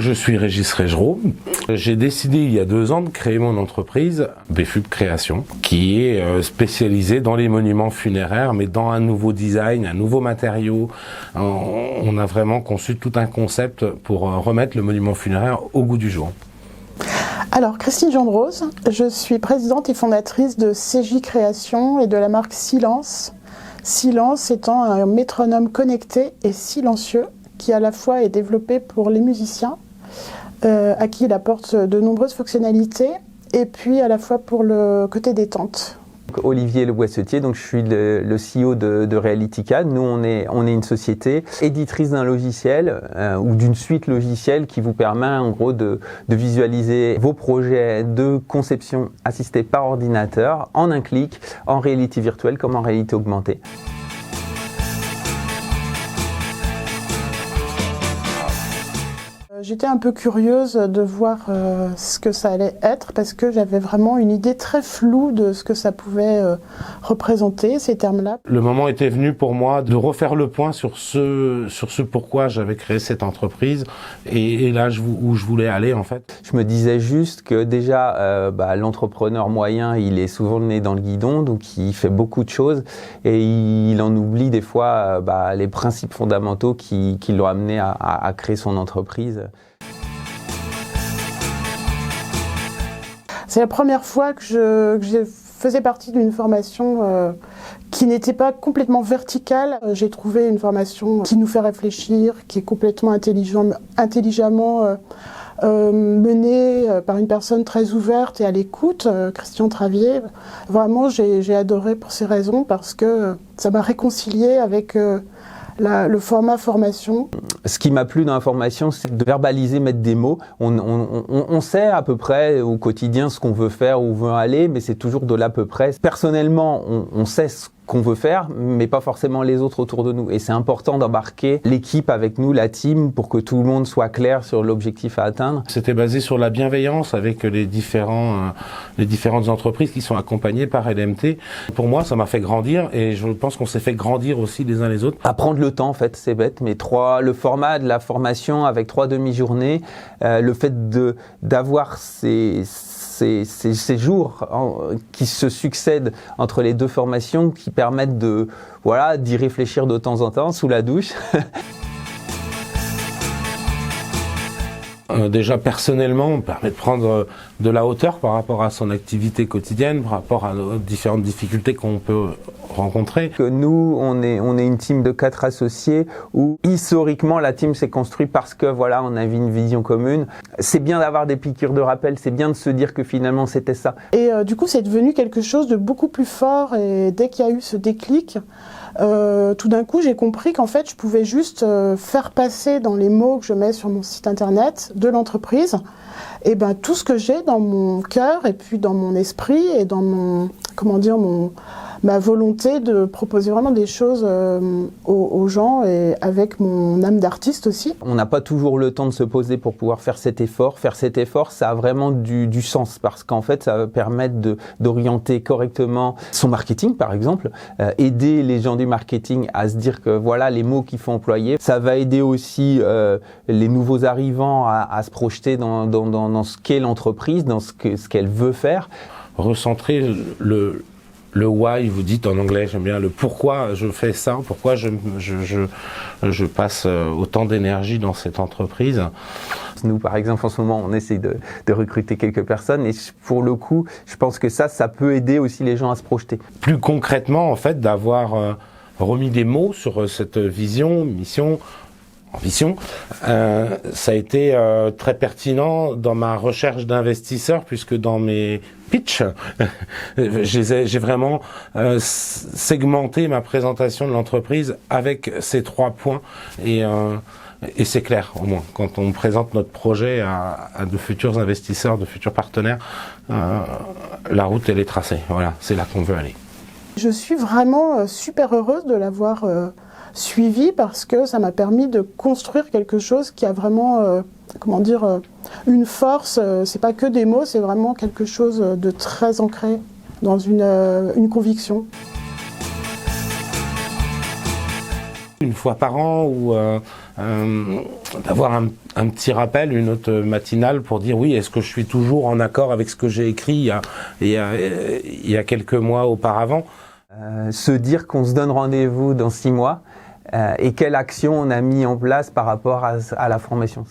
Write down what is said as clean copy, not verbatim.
Donc je suis Régis Régereau. J'ai décidé il y a 2 ans de créer mon entreprise BFUB Création, qui est spécialisée dans les monuments funéraires, mais dans un nouveau design, un nouveau matériau. On a vraiment conçu tout un concept pour remettre le monument funéraire au goût du jour. Alors, Christine Gendrose, je suis présidente et fondatrice de CJ Création et de la marque Silence. Silence étant un métronome connecté et silencieux qui à la fois est développé pour les musiciens, à qui il apporte de nombreuses fonctionnalités, et puis à la fois pour le côté détente. Olivier Le Boissetier, donc je suis le CEO de Realitica. Nous, on est une société éditrice d'un logiciel ou d'une suite logicielle qui vous permet en gros de visualiser vos projets de conception assistés par ordinateur en un clic, en réalité virtuelle comme en réalité augmentée. J'étais un peu curieuse de voir ce que ça allait être parce que j'avais vraiment une idée très floue de ce que ça pouvait représenter, ces termes-là. Le moment était venu pour moi de refaire le point sur ce pourquoi j'avais créé cette entreprise et là où je voulais aller en fait. Je me disais juste que déjà l'entrepreneur moyen il est souvent le nez dans le guidon, donc il fait beaucoup de choses et il en oublie des fois les principes fondamentaux qui l'ont amené à créer son entreprise. C'est la première fois que je faisais partie d'une formation qui n'était pas complètement verticale. J'ai trouvé une formation qui nous fait réfléchir, qui est complètement intelligemment menée par une personne très ouverte et à l'écoute, Christian Travier. Vraiment, j'ai adoré pour ces raisons parce que ça m'a réconciliée avec le format formation. Ce qui m'a plu dans la formation, c'est de verbaliser, mettre des mots. On sait à peu près au quotidien ce qu'on veut faire, où on veut aller, mais c'est toujours de l'à peu près. Personnellement, on sait ce qu'on veut faire, mais pas forcément les autres autour de nous. Et c'est important d'embarquer l'équipe avec nous, la team, pour que tout le monde soit clair sur l'objectif à atteindre. C'était basé sur la bienveillance avec les différentes entreprises qui sont accompagnées par LMT. Pour moi, ça m'a fait grandir et je pense qu'on s'est fait grandir aussi les uns les autres. À prendre le temps, en fait, c'est bête, mais le format de la formation avec 3 demi-journées, le fait d'avoir ces jours qui se succèdent entre les 2 formations qui permettent d'y réfléchir de temps en temps sous la douche. Déjà personnellement, on permet de prendre de la hauteur par rapport à son activité quotidienne, par rapport à différentes difficultés qu'on peut rencontrer. Nous, on est une team de 4 associés où historiquement la team s'est construite parce que on avait une vision commune. C'est bien d'avoir des piqûres de rappel, c'est bien de se dire que finalement c'était ça. Et du coup, c'est devenu quelque chose de beaucoup plus fort et dès qu'il y a eu ce déclic, tout d'un coup, j'ai compris qu'en fait, je pouvais juste faire passer dans les mots que je mets sur mon site internet de l'entreprise, et tout ce que j'ai dans mon cœur et puis dans mon esprit et dans ma volonté de proposer vraiment des choses aux gens et avec mon âme d'artiste aussi. On n'a pas toujours le temps de se poser pour pouvoir faire cet effort. Faire cet effort, ça a vraiment du sens parce qu'en fait, ça va permettre d'orienter correctement son marketing, par exemple, aider les gens du marketing à se dire que les mots qu'il faut employer. Ça va aider aussi les nouveaux arrivants à se projeter dans ce qu'est l'entreprise, dans ce qu'elle veut faire. Recentrer le why, vous dites en anglais, j'aime bien le pourquoi je fais ça, pourquoi je passe autant d'énergie dans cette entreprise. Nous, par exemple, en ce moment, on essaie de recruter quelques personnes et pour le coup, je pense que ça peut aider aussi les gens à se projeter. Plus concrètement, en fait, d'avoir remis des mots sur cette vision, mission, ambition, ça a été très pertinent dans ma recherche d'investisseurs puisque dans mes pitch, j'ai vraiment segmenté ma présentation de l'entreprise avec ces 3 points et c'est clair au moins quand on présente notre projet à de futurs investisseurs, de futurs partenaires, la route elle est tracée, c'est là qu'on veut aller. Je suis vraiment super heureuse de l'avoir suivi parce que ça m'a permis de construire quelque chose qui a vraiment une force. C'est pas que des mots, c'est vraiment quelque chose de très ancré dans une conviction. Une fois par an ou d'avoir un petit rappel, une note matinale pour dire oui, est-ce que je suis toujours en accord avec ce que j'ai écrit il y a quelques mois auparavant. Se dire qu'on se donne rendez-vous dans 6 mois et quelle action on a mis en place par rapport à la formation.